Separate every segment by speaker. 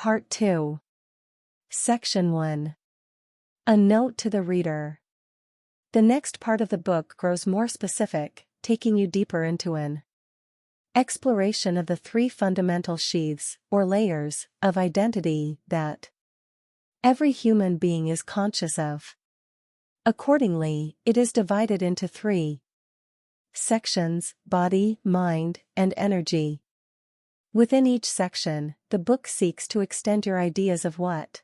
Speaker 1: Part 2. Section 1. A note to the reader. The next part of the book grows more specific, taking you deeper into an exploration of the three fundamental sheaths, or layers, of identity that every human being is conscious of. Accordingly, it is divided into three sections: body, mind, and energy. Within each section, the book seeks to extend your ideas of what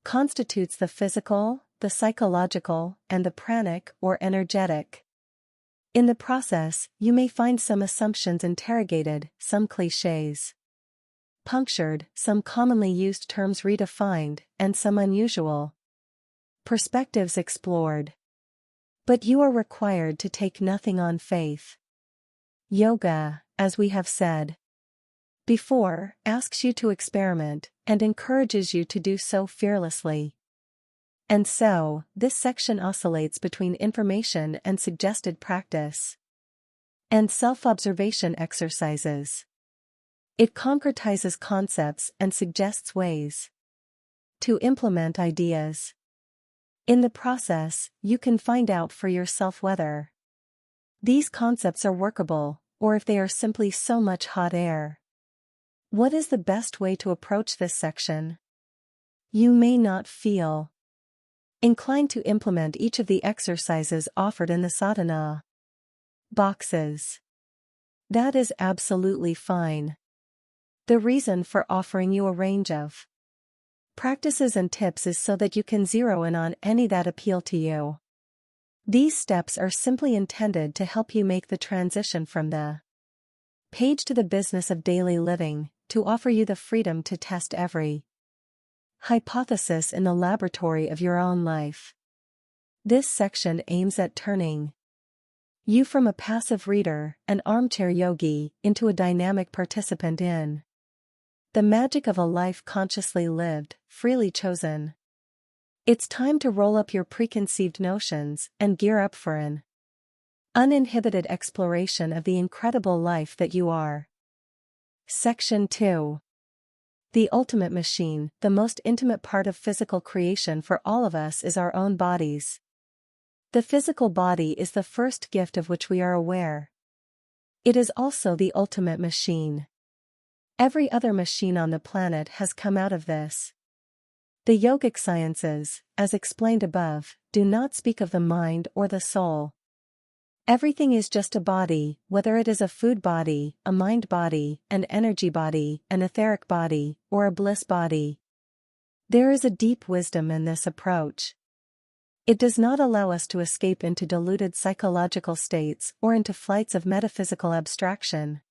Speaker 1: constitutes the physical, the psychological, and the pranic or energetic. In the process, you may find some assumptions interrogated, some clichés punctured, some commonly used terms redefined, and some unusual perspectives explored. But you are required to take nothing on faith. Yoga, as we have said before, asks you to experiment, and encourages you to do so fearlessly. And so, this section oscillates between information and suggested practice and self-observation exercises. It concretizes concepts and suggests ways to implement ideas. In the process, you can find out for yourself whether these concepts are workable, or if they are simply so much hot air. What is the best way to approach this section? You may not feel inclined to implement each of the exercises offered in the sadhana boxes. That is absolutely fine. The reason for offering you a range of practices and tips is so that you can zero in on any that appeal to you. These steps are simply intended to help you make the transition from the page to the business of daily living, to offer you the freedom to test every hypothesis in the laboratory of your own life. This section aims at turning you from a passive reader, an armchair yogi, into a dynamic participant in the magic of a life consciously lived, freely chosen. It's time to roll up your preconceived notions and gear up for an uninhibited exploration of the incredible life that you are. Section 2. The ultimate machine. The most intimate part of physical creation for all of us is our own bodies. The physical body is the first gift of which we are aware. It is also the ultimate machine. Every other machine on the planet has come out of this. The yogic sciences, as explained above, do not speak of the mind or the soul. Everything is just a body, whether it is a food body, a mind body, an energy body, an etheric body, or a bliss body. There is a deep wisdom in this approach. It does not allow us to escape into deluded psychological states or into flights of metaphysical abstraction.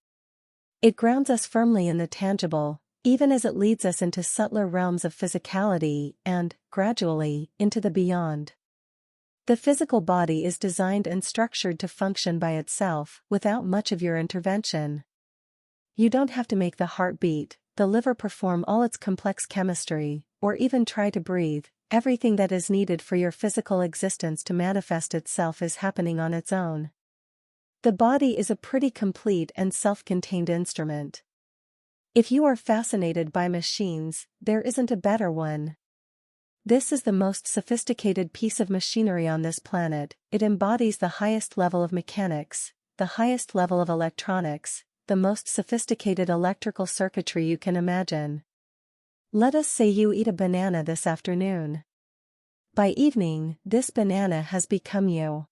Speaker 1: It grounds us firmly in the tangible, even as it leads us into subtler realms of physicality and, gradually, into the beyond. The physical body is designed and structured to function by itself, without much of your intervention. You don't have to make the heart beat, the liver perform all its complex chemistry, or even try to breathe. Everything that is needed for your physical existence to manifest itself is happening on its own. The body is a pretty complete and self-contained instrument. If you are fascinated by machines, there isn't a better one. This is the most sophisticated piece of machinery on this planet. It embodies the highest level of mechanics, the highest level of electronics, the most sophisticated electrical circuitry you can imagine. Let us say you eat a banana this afternoon. By evening, this banana has become you.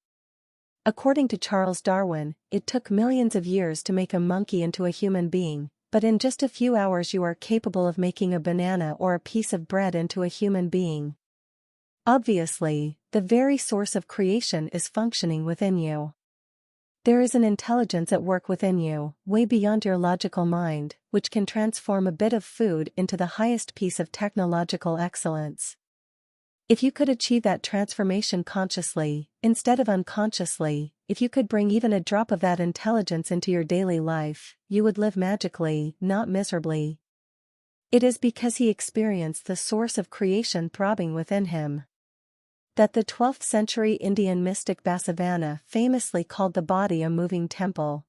Speaker 1: According to Charles Darwin, it took millions of years to make a monkey into a human being, but in just a few hours you are capable of making a banana or a piece of bread into a human being. Obviously, the very source of creation is functioning within you. There is an intelligence at work within you, way beyond your logical mind, which can transform a bit of food into the highest piece of technological excellence. If you could achieve that transformation consciously, instead of unconsciously, if you could bring even a drop of that intelligence into your daily life, you would live magically, not miserably. It is because he experienced the source of creation throbbing within him that the 12th century Indian mystic Basavana famously called the body a moving temple.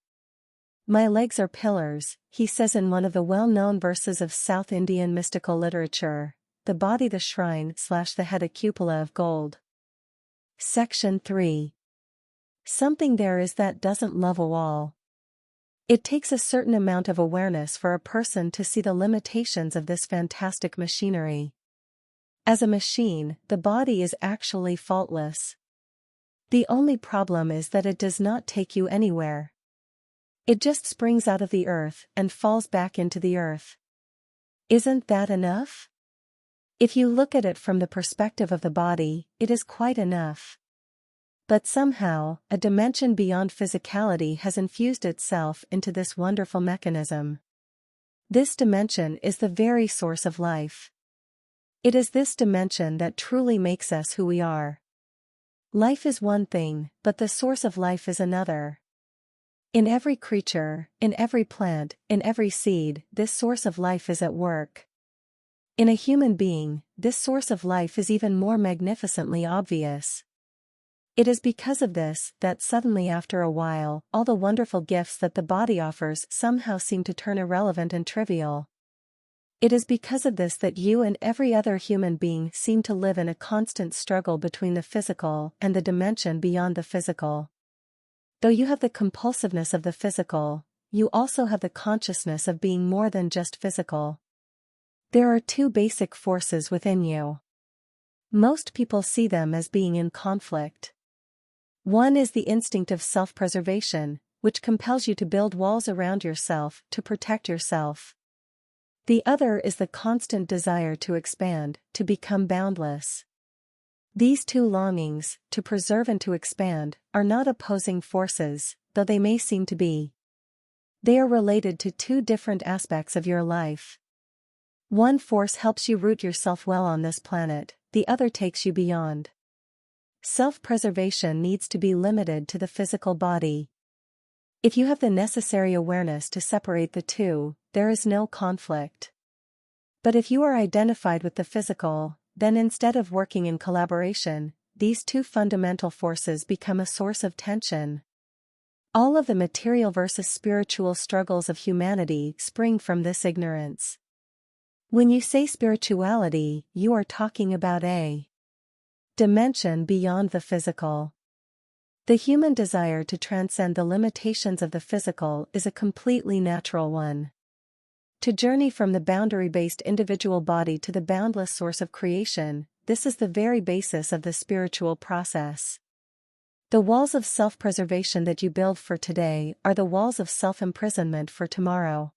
Speaker 1: My legs are pillars, he says in one of the well-known verses of South Indian mystical literature, the body the shrine/the head a cupola of gold. Section 3. Something there is that doesn't love a wall. It takes a certain amount of awareness for a person to see the limitations of this fantastic machinery. As a machine, the body is actually faultless. The only problem is that it does not take you anywhere. It just springs out of the earth and falls back into the earth. Isn't that enough? If you look at it from the perspective of the body, it is quite enough. But somehow, a dimension beyond physicality has infused itself into this wonderful mechanism. This dimension is the very source of life. It is this dimension that truly makes us who we are. Life is one thing, but the source of life is another. In every creature, in every plant, in every seed, this source of life is at work. In a human being, this source of life is even more magnificently obvious. It is because of this that suddenly after a while, all the wonderful gifts that the body offers somehow seem to turn irrelevant and trivial. It is because of this that you and every other human being seem to live in a constant struggle between the physical and the dimension beyond the physical. Though you have the compulsiveness of the physical, you also have the consciousness of being more than just physical. There are two basic forces within you. Most people see them as being in conflict. One is the instinct of self-preservation, which compels you to build walls around yourself to protect yourself. The other is the constant desire to expand, to become boundless. These two longings, to preserve and to expand, are not opposing forces, though they may seem to be. They are related to two different aspects of your life. One force helps you root yourself well on this planet, the other takes you beyond. Self-preservation needs to be limited to the physical body. If you have the necessary awareness to separate the two, there is no conflict. But if you are identified with the physical, then instead of working in collaboration, these two fundamental forces become a source of tension. All of the material versus spiritual struggles of humanity spring from this ignorance. When you say spirituality, you are talking about a dimension beyond the physical. The human desire to transcend the limitations of the physical is a completely natural one. To journey from the boundary-based individual body to the boundless source of creation, this is the very basis of the spiritual process. The walls of self-preservation that you build for today are the walls of self-imprisonment for tomorrow.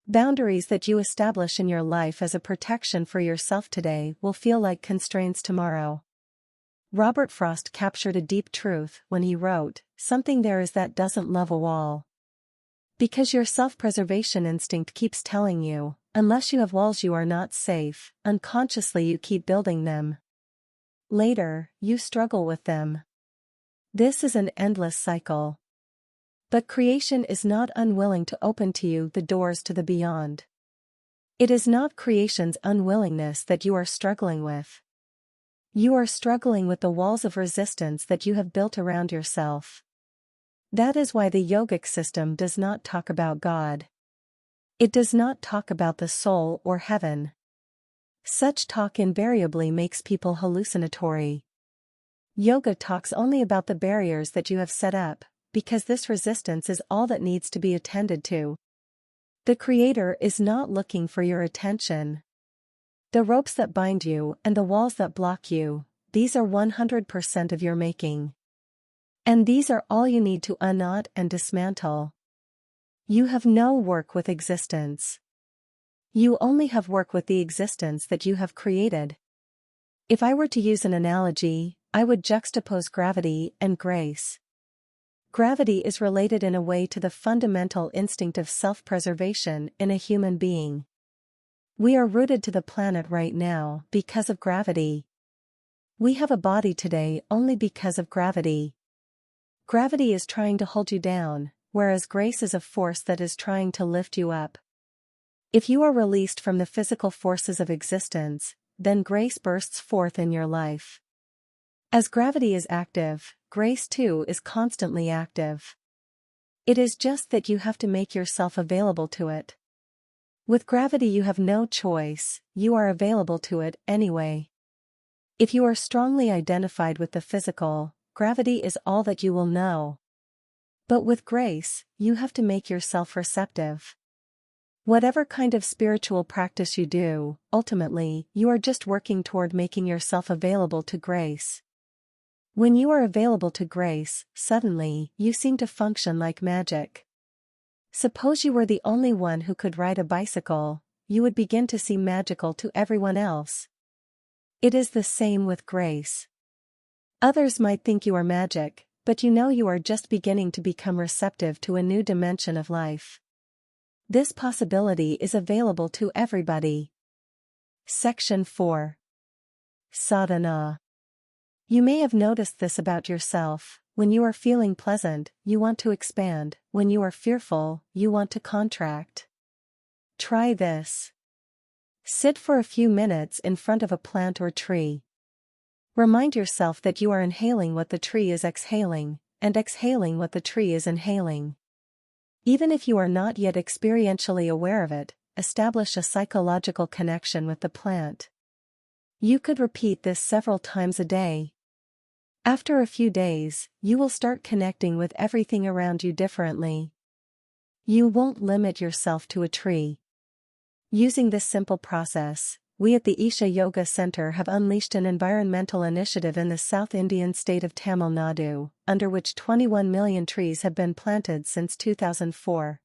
Speaker 1: Boundaries that you establish in your life as a protection for yourself today will feel like constraints tomorrow. Robert Frost captured a deep truth when he wrote, "Something there is that doesn't love a wall." Because your self-preservation instinct keeps telling you, unless you have walls you are not safe, unconsciously you keep building them. Later, you struggle with them. This is an endless cycle. But creation is not unwilling to open to you the doors to the beyond. It is not creation's unwillingness that you are struggling with. You are struggling with the walls of resistance that you have built around yourself. That is why the yogic system does not talk about God. It does not talk about the soul or heaven. Such talk invariably makes people hallucinatory. Yoga talks only about the barriers that you have set up, because this resistance is all that needs to be attended to. The Creator is not looking for your attention. The ropes that bind you and the walls that block you, these are 100% of your making. And these are all you need to unknot and dismantle. You have no work with existence. You only have work with the existence that you have created. If I were to use an analogy, I would juxtapose gravity and grace. Gravity is related in a way to the fundamental instinct of self-preservation in a human being. We are rooted to the planet right now because of gravity. We have a body today only because of gravity. Gravity is trying to hold you down, whereas grace is a force that is trying to lift you up. If you are released from the physical forces of existence, then grace bursts forth in your life. As gravity is active, grace too is constantly active. It is just that you have to make yourself available to it. With gravity you have no choice, you are available to it anyway. If you are strongly identified with the physical, gravity is all that you will know. But with grace, you have to make yourself receptive. Whatever kind of spiritual practice you do, ultimately, you are just working toward making yourself available to grace. When you are available to grace, suddenly, you seem to function like magic. Suppose you were the only one who could ride a bicycle, you would begin to seem magical to everyone else. It is the same with grace. Others might think you are magic, but you know you are just beginning to become receptive to a new dimension of life. This possibility is available to everybody. Section 4. Sadhana. You may have noticed this about yourself. When you are feeling pleasant, you want to expand. When you are fearful, you want to contract. Try this. Sit for a few minutes in front of a plant or tree. Remind yourself that you are inhaling what the tree is exhaling, and exhaling what the tree is inhaling. Even if you are not yet experientially aware of it, establish a psychological connection with the plant. You could repeat this several times a day. After a few days, you will start connecting with everything around you differently. You won't limit yourself to a tree. Using this simple process, we at the Isha Yoga Center have unleashed an environmental initiative in the South Indian state of Tamil Nadu, under which 21 million trees have been planted since 2004.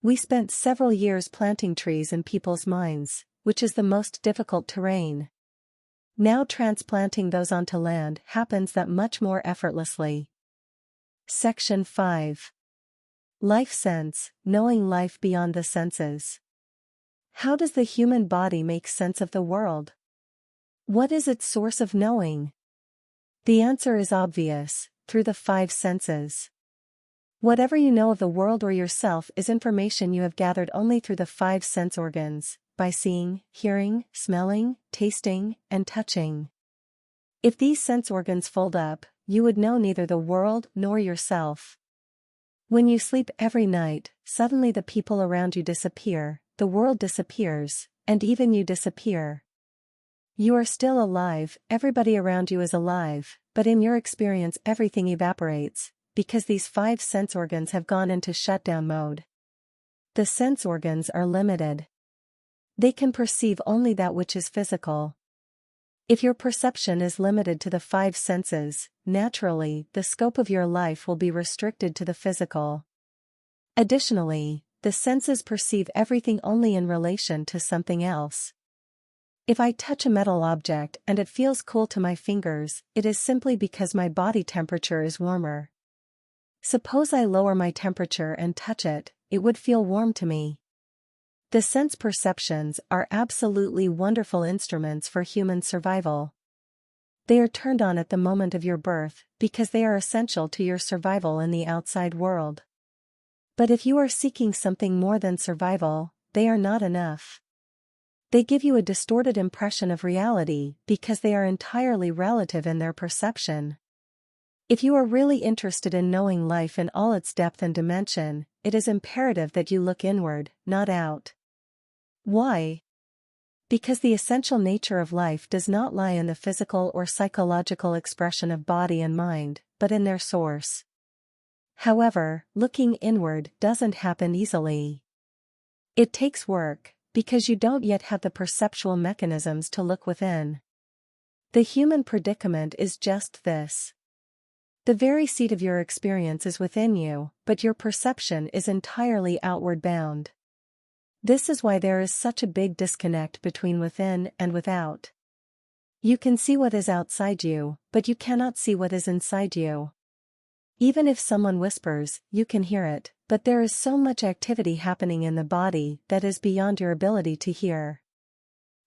Speaker 1: We spent several years planting trees in people's minds, which is the most difficult terrain. Now transplanting those onto land happens that much more effortlessly. Section 5. Life sense, knowing life beyond the senses. How does the human body make sense of the world? What is its source of knowing? The answer is obvious, through the 5 senses. Whatever you know of the world or yourself is information you have gathered only through the 5 sense organs, by seeing, hearing, smelling, tasting, and touching. If these sense organs fold up, you would know neither the world nor yourself. When you sleep every night, suddenly the people around you disappear, the world disappears, and even you disappear. You are still alive, everybody around you is alive, but in your experience everything evaporates, because these 5 sense organs have gone into shutdown mode. The sense organs are limited. They can perceive only that which is physical. If your perception is limited to the 5 senses, naturally, the scope of your life will be restricted to the physical. Additionally, the senses perceive everything only in relation to something else. If I touch a metal object and it feels cool to my fingers, it is simply because my body temperature is warmer. Suppose I lower my temperature and touch it, it would feel warm to me. The sense perceptions are absolutely wonderful instruments for human survival. They are turned on at the moment of your birth, because they are essential to your survival in the outside world. But if you are seeking something more than survival, they are not enough. They give you a distorted impression of reality because they are entirely relative in their perception. If you are really interested in knowing life in all its depth and dimension, it is imperative that you look inward, not out. Why? Because the essential nature of life does not lie in the physical or psychological expression of body and mind, but in their source. However, looking inward doesn't happen easily. It takes work, because you don't yet have the perceptual mechanisms to look within. The human predicament is just this. The very seat of your experience is within you, but your perception is entirely outward bound. This is why there is such a big disconnect between within and without. You can see what is outside you, but you cannot see what is inside you. Even if someone whispers, you can hear it, but there is so much activity happening in the body that is beyond your ability to hear.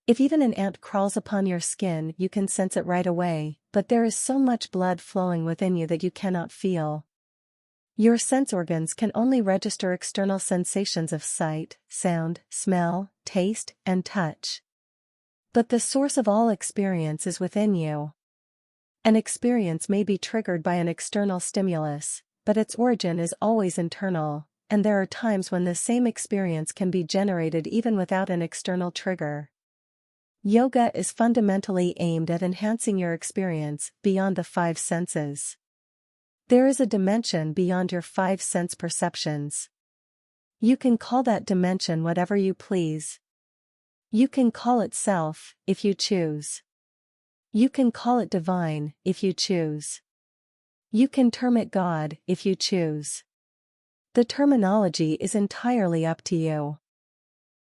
Speaker 1: If even an ant crawls upon your skin, you can sense it right away, but there is so much blood flowing within you that you cannot feel. Your sense organs can only register external sensations of sight, sound, smell, taste, and touch. But the source of all experience is within you. An experience may be triggered by an external stimulus, but its origin is always internal, and there are times when the same experience can be generated even without an external trigger. Yoga is fundamentally aimed at enhancing your experience beyond the five senses. There is a dimension beyond your five sense perceptions. You can call that dimension whatever you please. You can call it self, if you choose. You can call it divine, if you choose. You can term it God, if you choose. The terminology is entirely up to you.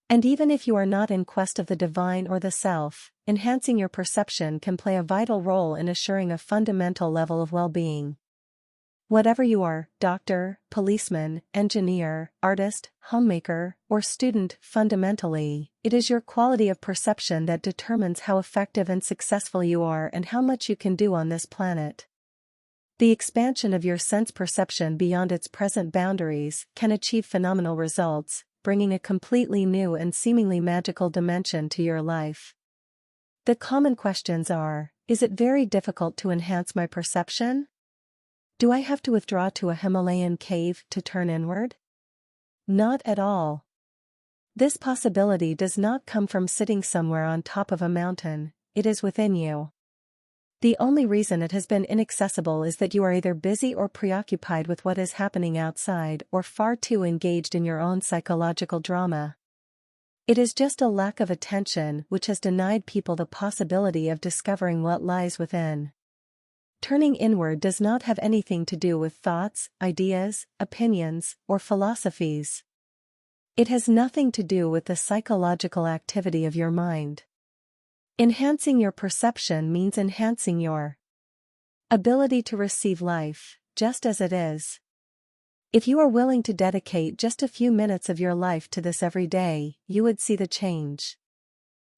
Speaker 1: And even if you are not in quest of the divine or the self, enhancing your perception can play a vital role in assuring a fundamental level of well-being. Whatever you are, doctor, policeman, engineer, artist, homemaker, or student, fundamentally, it is your quality of perception that determines how effective and successful you are and how much you can do on this planet. The expansion of your sense perception beyond its present boundaries can achieve phenomenal results, bringing a completely new and seemingly magical dimension to your life. The common questions are: is it very difficult to enhance my perception? Do I have to withdraw to a Himalayan cave to turn inward? Not at all. This possibility does not come from sitting somewhere on top of a mountain, it is within you. The only reason it has been inaccessible is that you are either busy or preoccupied with what is happening outside or far too engaged in your own psychological drama. It is just a lack of attention which has denied people the possibility of discovering what lies within. Turning inward does not have anything to do with thoughts, ideas, opinions, or philosophies. It has nothing to do with the psychological activity of your mind. Enhancing your perception means enhancing your ability to receive life, just as it is. If you are willing to dedicate just a few minutes of your life to this every day, you would see the change.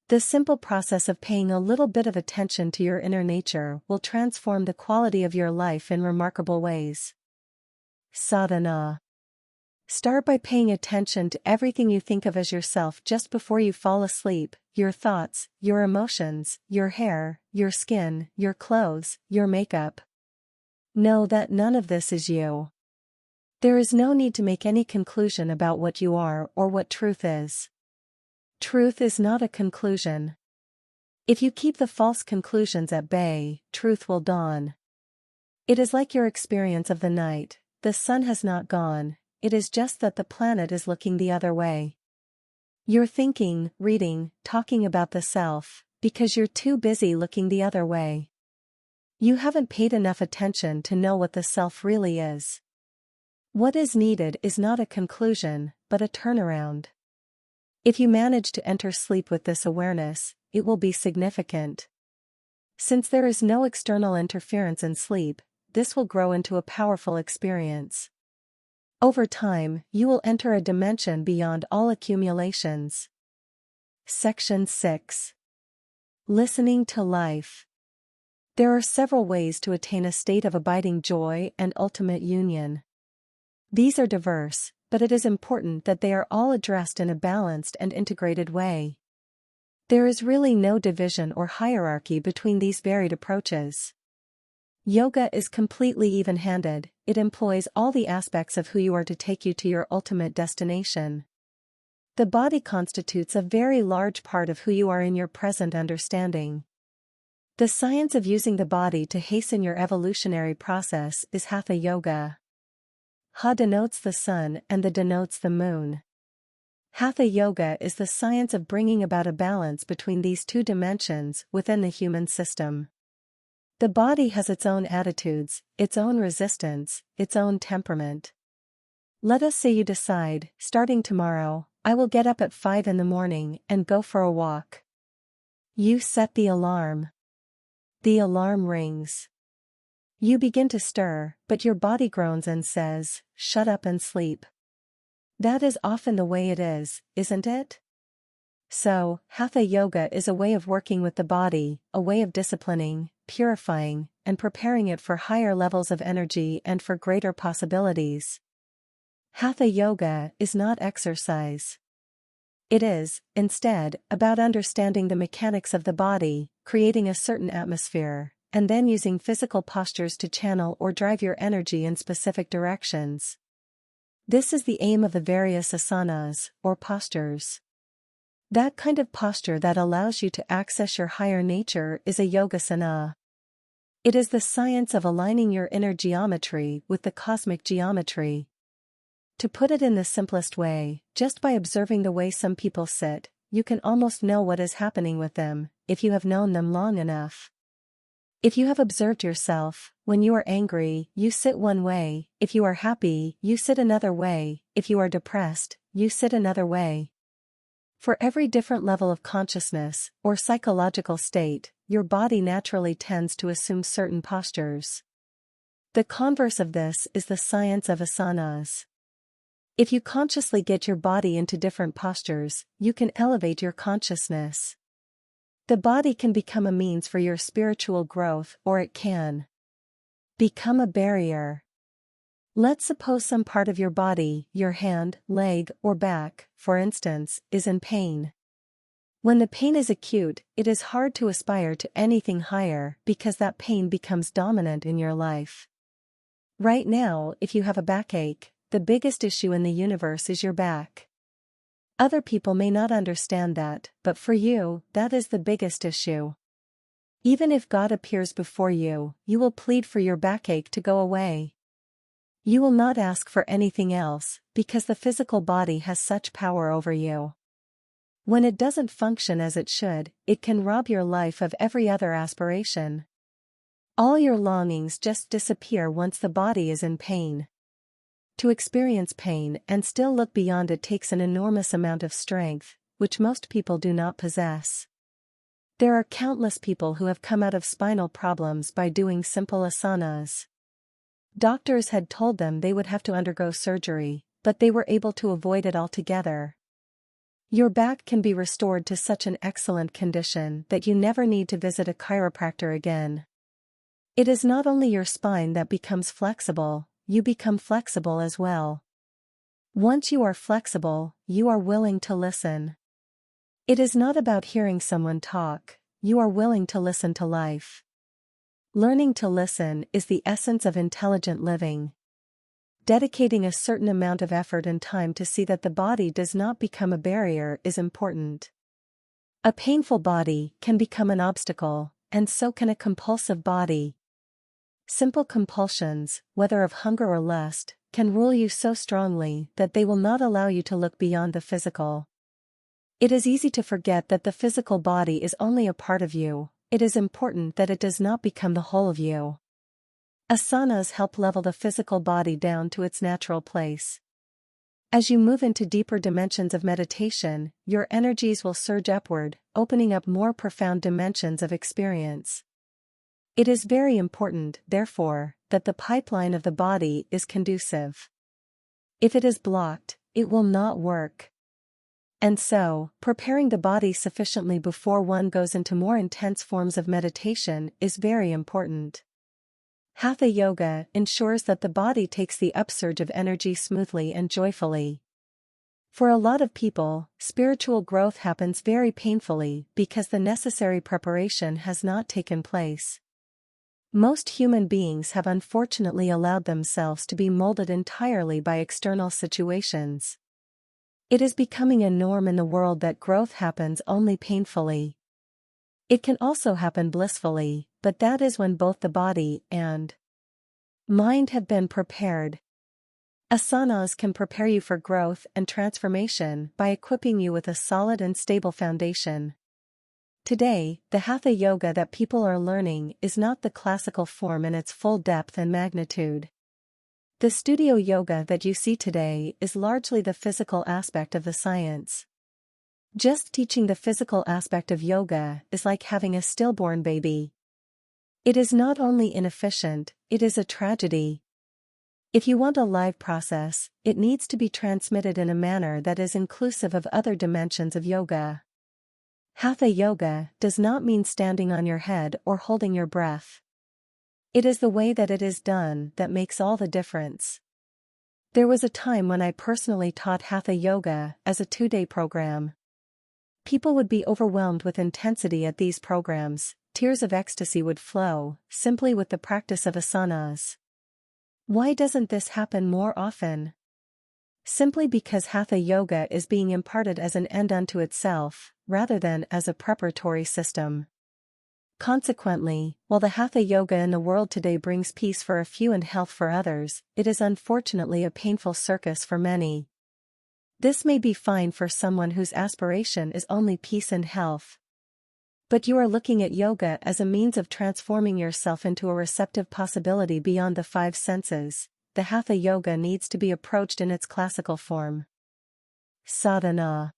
Speaker 1: The simple process of paying a little bit of attention to your inner nature will transform the quality of your life in remarkable ways. Sadhana. Start by paying attention to everything you think of as yourself just before you fall asleep: your thoughts, your emotions, your hair, your skin, your clothes, your makeup. Know that none of this is you. There is no need to make any conclusion about what you are or what truth is. Truth is not a conclusion. If you keep the false conclusions at bay, truth will dawn. It is like your experience of the night: the sun has not gone, it is just that the planet is looking the other way. You're thinking, reading, talking about the self, because you're too busy looking the other way. You haven't paid enough attention to know what the self really is. What is needed is not a conclusion, but a turnaround. If you manage to enter sleep with this awareness, it will be significant. Since there is no external interference in sleep, this will grow into a powerful experience. Over time, you will enter a dimension beyond all accumulations. Section 6. Listening to life. There are several ways to attain a state of abiding joy and ultimate union. These are diverse, but it is important that they are all addressed in a balanced and integrated way. There is really no division or hierarchy between these varied approaches. Yoga is completely even-handed, it employs all the aspects of who you are to take you to your ultimate destination. The body constitutes a very large part of who you are in your present understanding. The science of using the body to hasten your evolutionary process is Hatha Yoga. Ha denotes the sun and the denotes the moon. Hatha Yoga is the science of bringing about a balance between these two dimensions within the human system. The body has its own attitudes, its own resistance, its own temperament. Let us say you decide, starting tomorrow, I will get up at 5 in the morning and go for a walk. You set the alarm. The alarm rings. You begin to stir, but your body groans and says, shut up and sleep. That is often the way it is, isn't it? So, Hatha Yoga is a way of working with the body, a way of disciplining, purifying, and preparing it for higher levels of energy and for greater possibilities. Hatha Yoga is not exercise. It is, instead, about understanding the mechanics of the body, creating a certain atmosphere, and then using physical postures to channel or drive your energy in specific directions. This is the aim of the various asanas, or postures. That kind of posture that allows you to access your higher nature is a yogasana. It is the science of aligning your inner geometry with the cosmic geometry. To put it in the simplest way, just by observing the way some people sit, you can almost know what is happening with them, if you have known them long enough. If you have observed yourself, when you are angry, you sit one way; if you are happy, you sit another way; if you are depressed, you sit another way. For every different level of consciousness, or psychological state, your body naturally tends to assume certain postures. The converse of this is the science of asanas. If you consciously get your body into different postures, you can elevate your consciousness. The body can become a means for your spiritual growth, or it can become a barrier. Let's suppose some part of your body, your hand, leg, or back, for instance, is in pain. When the pain is acute, it is hard to aspire to anything higher because that pain becomes dominant in your life. Right now, if you have a backache, the biggest issue in the universe is your back. Other people may not understand that, but for you, that is the biggest issue. Even if God appears before you, you will plead for your backache to go away. You will not ask for anything else, because the physical body has such power over you. When it doesn't function as it should, it can rob your life of every other aspiration. All your longings just disappear once the body is in pain. To experience pain and still look beyond it takes an enormous amount of strength, which most people do not possess. There are countless people who have come out of spinal problems by doing simple asanas. Doctors had told them they would have to undergo surgery, but they were able to avoid it altogether. Your back can be restored to such an excellent condition that you never need to visit a chiropractor again. It is not only your spine that becomes flexible, you become flexible as well. Once you are flexible, you are willing to listen. It is not about hearing someone talk, you are willing to listen to life. Learning to listen is the essence of intelligent living. Dedicating a certain amount of effort and time to see that the body does not become a barrier is important. A painful body can become an obstacle, and so can a compulsive body. Simple compulsions, whether of hunger or lust, can rule you so strongly that they will not allow you to look beyond the physical. It is easy to forget that the physical body is only a part of you. It is important that it does not become the whole of you. Asanas help level the physical body down to its natural place. As you move into deeper dimensions of meditation, your energies will surge upward, opening up more profound dimensions of experience. It is very important, therefore, that the pipeline of the body is conducive. If it is blocked, it will not work. And so, preparing the body sufficiently before one goes into more intense forms of meditation is very important. Hatha yoga ensures that the body takes the upsurge of energy smoothly and joyfully. For a lot of people, spiritual growth happens very painfully because the necessary preparation has not taken place. Most human beings have unfortunately allowed themselves to be molded entirely by external situations. It is becoming a norm in the world that growth happens only painfully. It can also happen blissfully, but that is when both the body and mind have been prepared. Asanas can prepare you for growth and transformation by equipping you with a solid and stable foundation. Today, the Hatha yoga that people are learning is not the classical form in its full depth and magnitude. The studio yoga that you see today is largely the physical aspect of the science. Just teaching the physical aspect of yoga is like having a stillborn baby. It is not only inefficient, it is a tragedy. If you want a live process, it needs to be transmitted in a manner that is inclusive of other dimensions of yoga. Hatha yoga does not mean standing on your head or holding your breath. It is the way that it is done that makes all the difference. There was a time when I personally taught Hatha yoga as a 2-day program. People would be overwhelmed with intensity at these programs, tears of ecstasy would flow, simply with the practice of asanas. Why doesn't this happen more often? Simply because Hatha Yoga is being imparted as an end unto itself, rather than as a preparatory system. Consequently, while the Hatha Yoga in the world today brings peace for a few and health for others, it is unfortunately a painful circus for many. This may be fine for someone whose aspiration is only peace and health. But you are looking at yoga as a means of transforming yourself into a receptive possibility beyond the five senses. The Hatha Yoga needs to be approached in its classical form. Sadhana.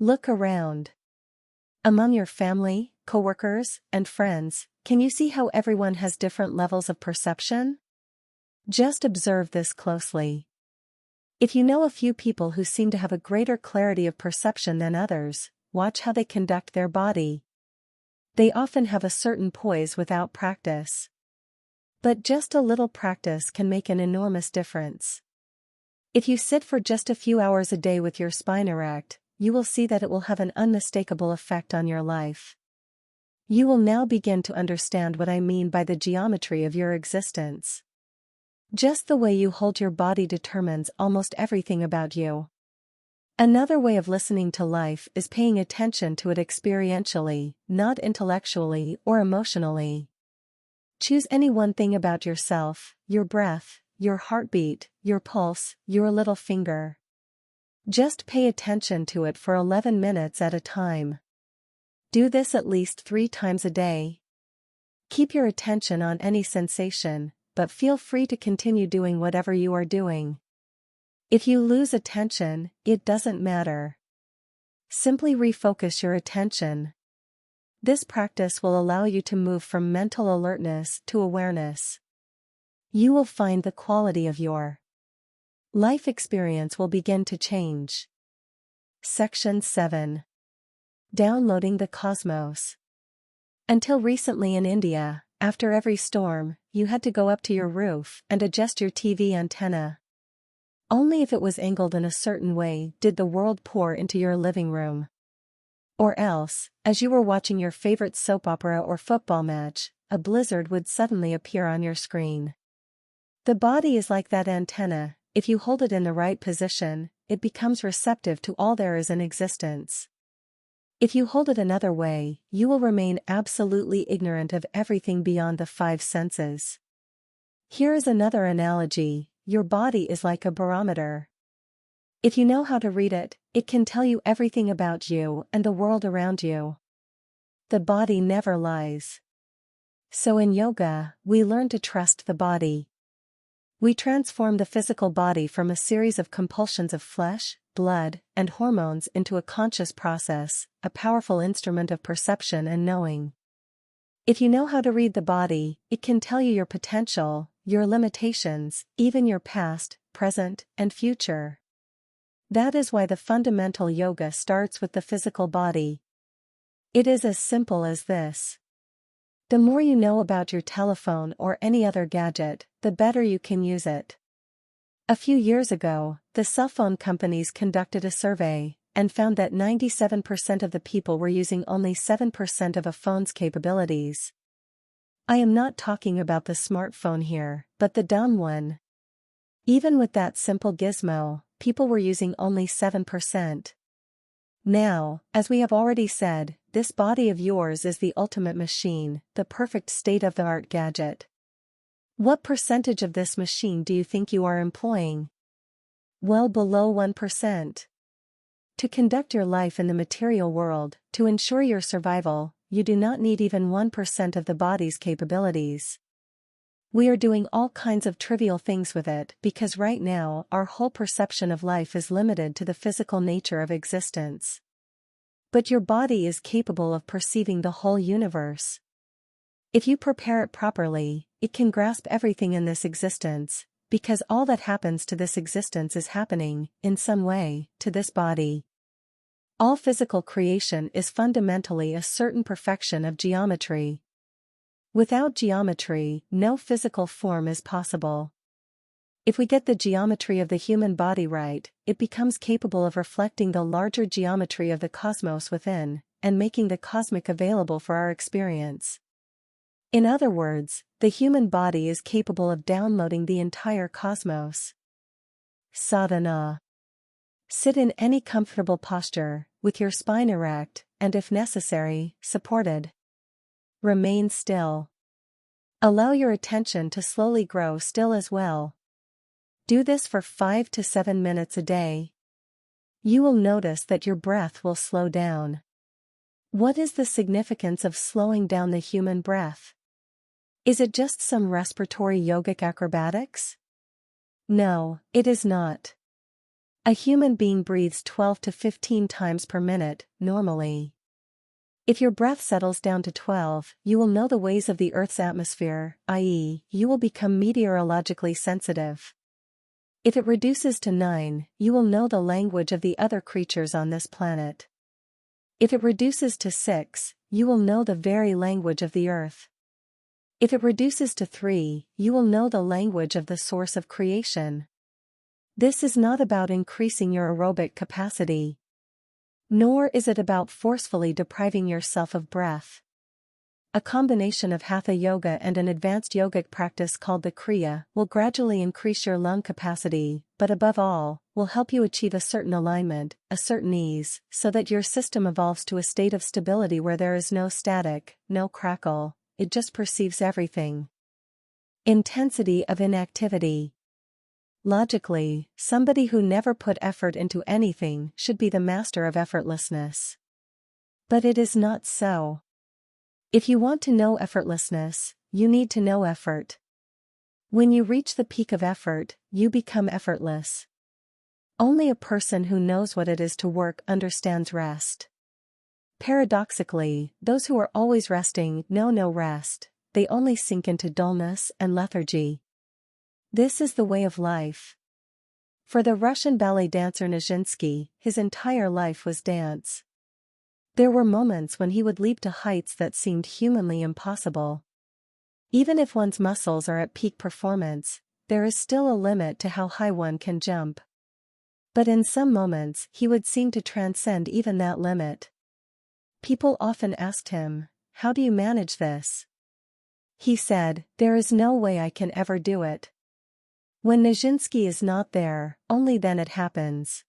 Speaker 1: Look around. Among your family, coworkers, and friends, can you see how everyone has different levels of perception? Just observe this closely. If you know a few people who seem to have a greater clarity of perception than others, watch how they conduct their body. They often have a certain poise without practice. But just a little practice can make an enormous difference. If you sit for just a few hours a day with your spine erect, you will see that it will have an unmistakable effect on your life. You will now begin to understand what I mean by the geometry of your existence. Just the way you hold your body determines almost everything about you. Another way of listening to life is paying attention to it experientially, not intellectually or emotionally. Choose any one thing about yourself, your breath, your heartbeat, your pulse, your little finger. Just pay attention to it for 11 minutes at a time. Do this at least 3 times a day. Keep your attention on any sensation, but feel free to continue doing whatever you are doing. If you lose attention, it doesn't matter. Simply refocus your attention. This practice will allow you to move from mental alertness to awareness. You will find the quality of your life experience will begin to change. Section 7. Downloading the cosmos. Until recently in India, after every storm, you had to go up to your roof and adjust your TV antenna. Only if it was angled in a certain way did the world pour into your living room. Or else, as you were watching your favorite soap opera or football match, a blizzard would suddenly appear on your screen. The body is like that antenna. If you hold it in the right position, it becomes receptive to all there is in existence. If you hold it another way, you will remain absolutely ignorant of everything beyond the 5 senses. Here is another analogy. Your body is like a barometer. If you know how to read it, it can tell you everything about you and the world around you. The body never lies. So in yoga, we learn to trust the body. We transform the physical body from a series of compulsions of flesh, blood, and hormones into a conscious process, a powerful instrument of perception and knowing. If you know how to read the body, it can tell you your potential, your limitations, even your past, present, and future. That is why the fundamental yoga starts with the physical body. It is as simple as this. The more you know about your telephone or any other gadget, the better you can use it. A few years ago, the cell phone companies conducted a survey and found that 97% of the people were using only 7% of a phone's capabilities. I am not talking about the smartphone here, but the dumb one. Even with that simple gizmo, people were using only 7%. Now, as we have already said, this body of yours is the ultimate machine, the perfect state-of-the-art gadget. What percentage of this machine do you think you are employing? Well below 1%. To conduct your life in the material world, to ensure your survival, you do not need even 1% of the body's capabilities. We are doing all kinds of trivial things with it because right now our whole perception of life is limited to the physical nature of existence. But your body is capable of perceiving the whole universe. If you prepare it properly, it can grasp everything in this existence, because all that happens to this existence is happening, in some way, to this body. All physical creation is fundamentally a certain perfection of geometry. Without geometry, no physical form is possible. If we get the geometry of the human body right, it becomes capable of reflecting the larger geometry of the cosmos within, and making the cosmic available for our experience. In other words, the human body is capable of downloading the entire cosmos. Sadhana. Sit in any comfortable posture, with your spine erect, and if necessary, supported. Remain still. Allow your attention to slowly grow still as well. Do this for 5 to 7 minutes a day. You will notice that your breath will slow down. What is the significance of slowing down the human breath? Is it just some respiratory yogic acrobatics? No, it is not. A human being breathes 12 to 15 times per minute, normally. If your breath settles down to 12, you will know the ways of the Earth's atmosphere, i.e., you will become meteorologically sensitive. If it reduces to 9, you will know the language of the other creatures on this planet. If it reduces to 6, you will know the very language of the Earth. If it reduces to 3, you will know the language of the source of creation. This is not about increasing your aerobic capacity. Nor is it about forcefully depriving yourself of breath. A combination of Hatha Yoga and an advanced yogic practice called the Kriya will gradually increase your lung capacity, but above all, will help you achieve a certain alignment, a certain ease, so that your system evolves to a state of stability where there is no static, no crackle, it just perceives everything. Intensity of inactivity. Logically, somebody who never put effort into anything should be the master of effortlessness. But it is not so. If you want to know effortlessness, you need to know effort. When you reach the peak of effort, you become effortless. Only a person who knows what it is to work understands rest. Paradoxically, those who are always resting know no rest, they only sink into dullness and lethargy. This is the way of life. For the Russian ballet dancer Nijinsky, his entire life was dance. There were moments when he would leap to heights that seemed humanly impossible. Even if one's muscles are at peak performance, there is still a limit to how high one can jump. But in some moments he would seem to transcend even that limit. People often asked him, "How do you manage this?" He said, "There is no way I can ever do it." When Nijinsky is not there, only then it happens.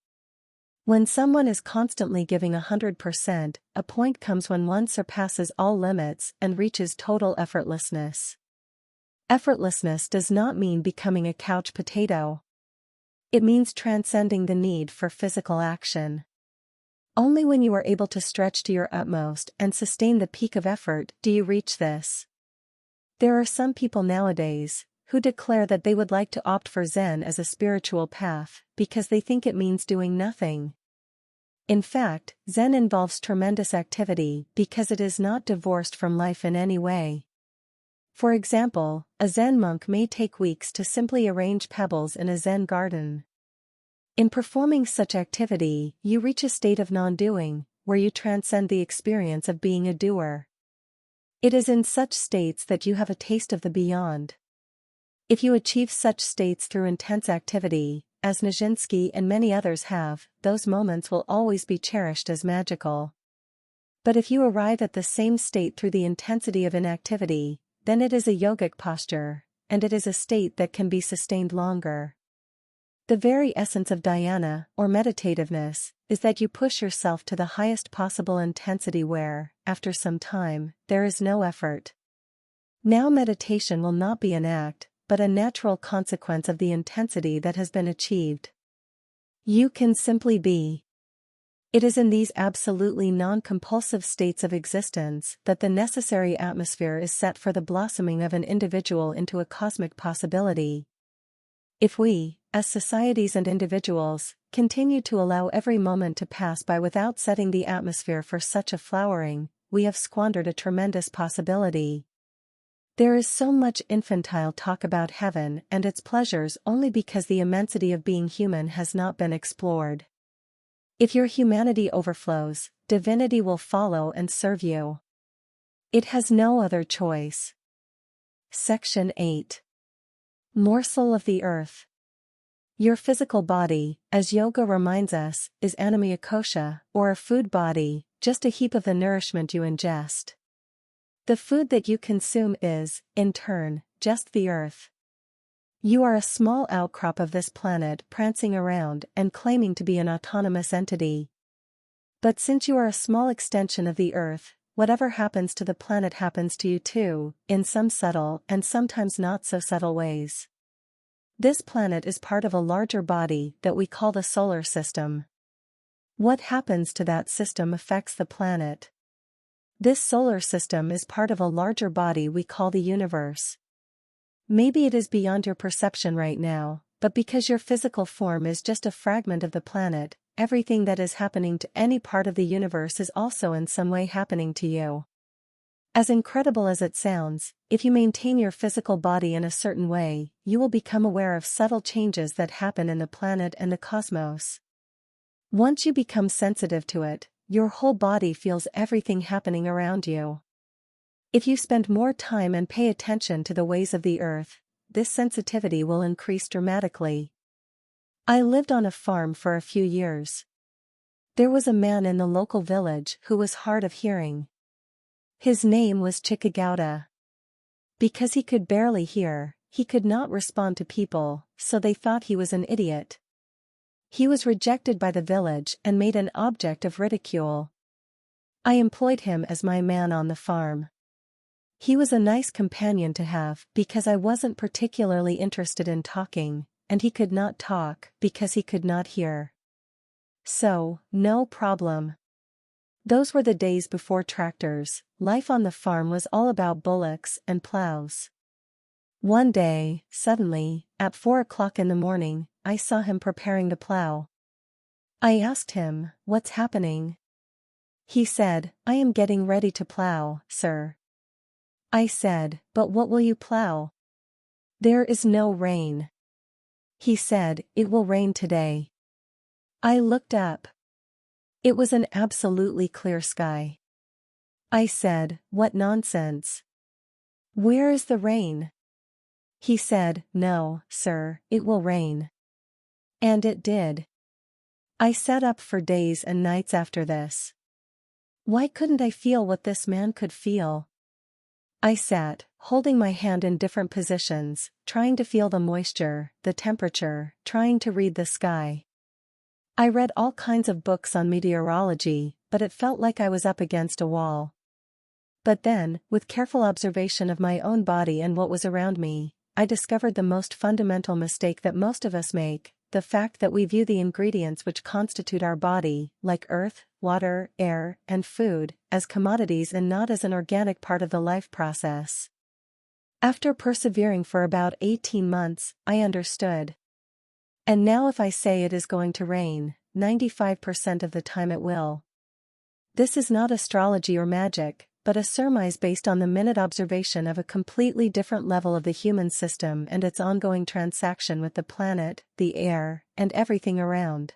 Speaker 1: When someone is constantly giving 100%, a point comes when one surpasses all limits and reaches total effortlessness. Effortlessness does not mean becoming a couch potato. It means transcending the need for physical action. Only when you are able to stretch to your utmost and sustain the peak of effort do you reach this. There are some people nowadays who declare that they would like to opt for Zen as a spiritual path because they think it means doing nothing. In fact, Zen involves tremendous activity because it is not divorced from life in any way. For example, a Zen monk may take weeks to simply arrange pebbles in a Zen garden. In performing such activity, you reach a state of non-doing, where you transcend the experience of being a doer. It is in such states that you have a taste of the beyond. If you achieve such states through intense activity, as Nijinsky and many others have, those moments will always be cherished as magical. But if you arrive at the same state through the intensity of inactivity, then it is a yogic posture, and it is a state that can be sustained longer. The very essence of dhyana, or meditativeness, is that you push yourself to the highest possible intensity where, after some time, there is no effort. Now meditation will not be an act, but a natural consequence of the intensity that has been achieved. You can simply be. It is in these absolutely non-compulsive states of existence that the necessary atmosphere is set for the blossoming of an individual into a cosmic possibility. If we, as societies and individuals, continue to allow every moment to pass by without setting the atmosphere for such a flowering, we have squandered a tremendous possibility. There is so much infantile talk about heaven and its pleasures only because the immensity of being human has not been explored. If your humanity overflows, divinity will follow and serve you. It has no other choice. Section 8. Morsel of the Earth. Your physical body, as yoga reminds us, is anamaya kosha, or a food body, just a heap of the nourishment you ingest. The food that you consume is, in turn, just the earth. You are a small outcrop of this planet prancing around and claiming to be an autonomous entity. But since you are a small extension of the earth, whatever happens to the planet happens to you too, in some subtle and sometimes not so subtle ways. This planet is part of a larger body that we call the solar system. What happens to that system affects the planet. This solar system is part of a larger body we call the universe. Maybe it is beyond your perception right now, but because your physical form is just a fragment of the planet, everything that is happening to any part of the universe is also in some way happening to you. As incredible as it sounds, if you maintain your physical body in a certain way, you will become aware of subtle changes that happen in the planet and the cosmos. Once you become sensitive to it, your whole body feels everything happening around you. If you spend more time and pay attention to the ways of the earth, this sensitivity will increase dramatically. I lived on a farm for a few years. There was a man in the local village who was hard of hearing. His name was Chikagauda. Because he could barely hear, he could not respond to people, so they thought he was an idiot. He was rejected by the village and made an object of ridicule. I employed him as my man on the farm. He was a nice companion to have because I wasn't particularly interested in talking, and he could not talk because he could not hear. So, no problem. Those were the days before tractors. Life on the farm was all about bullocks and plows. One day, suddenly, at 4 o'clock in the morning, I saw him preparing the plow. I asked him, "What's happening?" He said, "I am getting ready to plow, sir." I said, "But what will you plow?" "There is no rain." He said, "It will rain today." I looked up. It was an absolutely clear sky. I said, "What nonsense. Where is the rain?" He said, "No, sir, it will rain." And it did. I sat up for days and nights after this. Why couldn't I feel what this man could feel? I sat, holding my hand in different positions, trying to feel the moisture, the temperature, trying to read the sky. I read all kinds of books on meteorology, but it felt like I was up against a wall. But then, with careful observation of my own body and what was around me, I discovered the most fundamental mistake that most of us make, the fact that we view the ingredients which constitute our body, like earth, water, air, and food, as commodities and not as an organic part of the life process. After persevering for about 18 months, I understood. And now if I say it is going to rain, 95% of the time it will. This is not astrology or magic, but a surmise based on the minute observation of a completely different level of the human system and its ongoing transaction with the planet, the air, and everything around.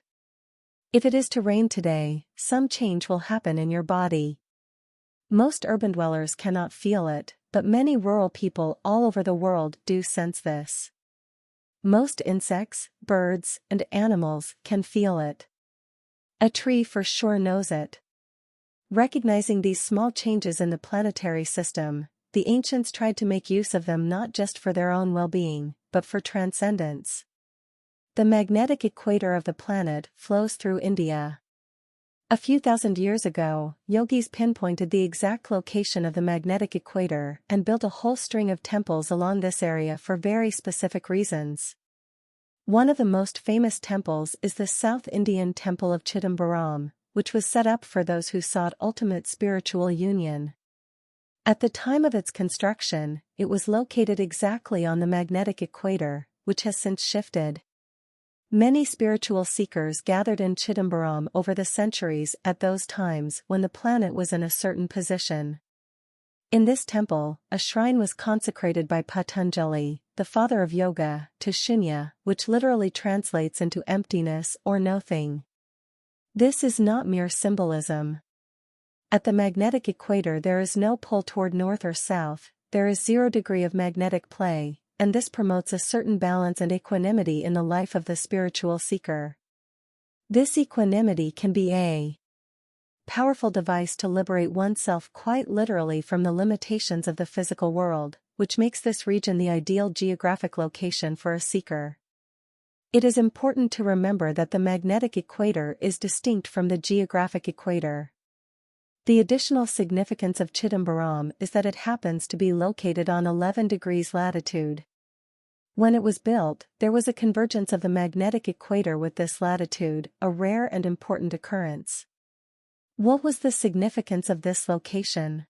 Speaker 1: If it is to rain today, some change will happen in your body. Most urban dwellers cannot feel it, but many rural people all over the world do sense this. Most insects, birds, and animals can feel it. A tree for sure knows it. Recognizing these small changes in the planetary system, the ancients tried to make use of them not just for their own well-being, but for transcendence. The magnetic equator of the planet flows through India. A few thousand years ago, yogis pinpointed the exact location of the magnetic equator and built a whole string of temples along this area for very specific reasons. One of the most famous temples is the South Indian Temple of Chidambaram, which was set up for those who sought ultimate spiritual union. At the time of its construction, it was located exactly on the magnetic equator, which has since shifted. Many spiritual seekers gathered in Chidambaram over the centuries at those times when the planet was in a certain position. In this temple, a shrine was consecrated by Patanjali, the father of yoga, to Shunya, which literally translates into emptiness or nothing. This is not mere symbolism. At the magnetic equator there is no pull toward north or south, there is 0 degree of magnetic play, and this promotes a certain balance and equanimity in the life of the spiritual seeker. This equanimity can be a powerful device to liberate oneself quite literally from the limitations of the physical world, which makes this region the ideal geographic location for a seeker. It is important to remember that the magnetic equator is distinct from the geographic equator. The additional significance of Chidambaram is that it happens to be located on 11 degrees latitude. When it was built, there was a convergence of the magnetic equator with this latitude, a rare and important occurrence. What was the significance of this location?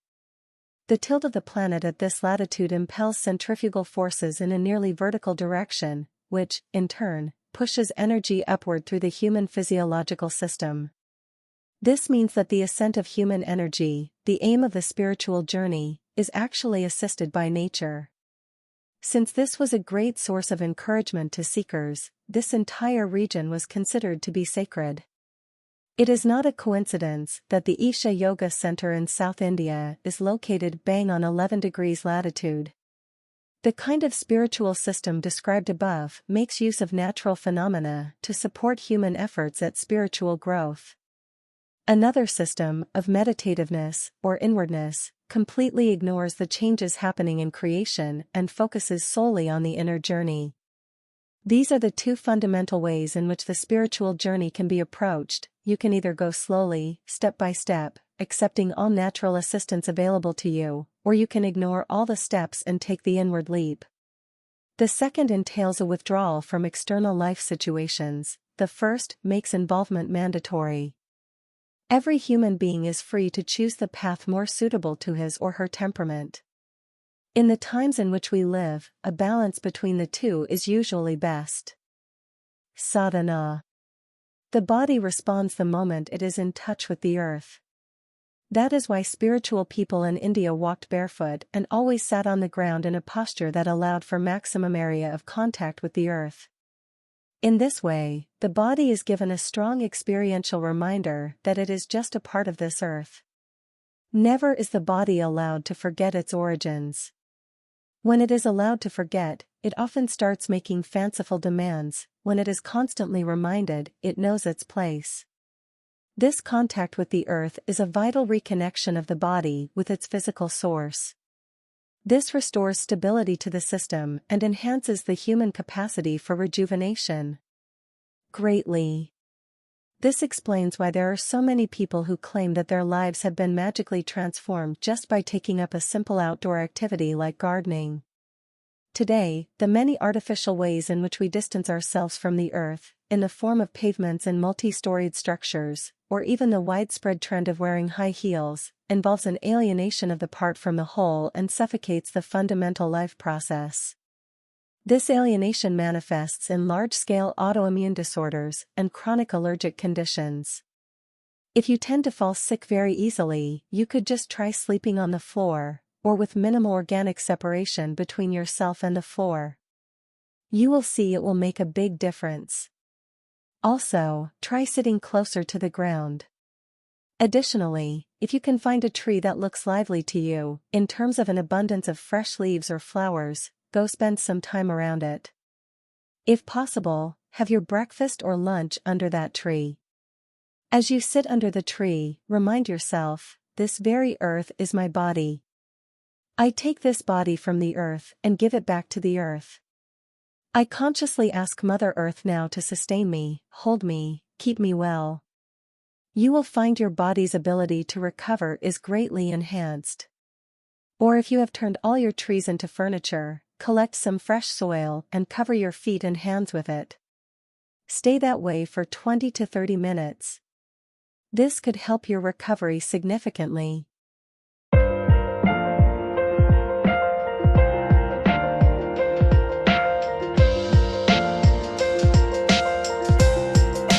Speaker 1: The tilt of the planet at this latitude impels centrifugal forces in a nearly vertical direction, which, in turn, pushes energy upward through the human physiological system. This means that the ascent of human energy, the aim of the spiritual journey, is actually assisted by nature. Since this was a great source of encouragement to seekers, this entire region was considered to be sacred. It is not a coincidence that the Isha Yoga Center in South India is located bang on 11 degrees latitude. The kind of spiritual system described above makes use of natural phenomena to support human efforts at spiritual growth. Another system, of meditativeness, or inwardness, completely ignores the changes happening in creation and focuses solely on the inner journey. These are the two fundamental ways in which the spiritual journey can be approached. You can either go slowly, step by step, accepting all natural assistance available to you, or you can ignore all the steps and take the inward leap. The second entails a withdrawal from external life situations, the first makes involvement mandatory. Every human being is free to choose the path more suitable to his or her temperament. In the times in which we live, a balance between the two is usually best. Sadhana. The body responds the moment it is in touch with the earth. That is why spiritual people in India walked barefoot and always sat on the ground in a posture that allowed for maximum area of contact with the earth. In this way, the body is given a strong experiential reminder that it is just a part of this earth. Never is the body allowed to forget its origins. When it is allowed to forget, it often starts making fanciful demands. When it is constantly reminded, it knows its place. This contact with the earth is a vital reconnection of the body with its physical source. This restores stability to the system and enhances the human capacity for rejuvenation greatly. This explains why there are so many people who claim that their lives have been magically transformed just by taking up a simple outdoor activity like gardening. Today, the many artificial ways in which we distance ourselves from the earth, in the form of pavements and multi-storied structures, or even the widespread trend of wearing high heels, involves an alienation of the part from the whole and suffocates the fundamental life process. This alienation manifests in large-scale autoimmune disorders and chronic allergic conditions. If you tend to fall sick very easily, you could just try sleeping on the floor, or with minimal organic separation between yourself and the floor. You will see it will make a big difference. Also, try sitting closer to the ground. Additionally, if you can find a tree that looks lively to you, in terms of an abundance of fresh leaves or flowers, go spend some time around it. If possible, have your breakfast or lunch under that tree. As you sit under the tree, remind yourself, this very earth is my body. I take this body from the earth and give it back to the earth. I consciously ask Mother Earth now to sustain me, hold me, keep me well. You will find your body's ability to recover is greatly enhanced. Or if you have turned all your trees into furniture, collect some fresh soil and cover your feet and hands with it. Stay that way for 20 to 30 minutes. This could help your recovery significantly.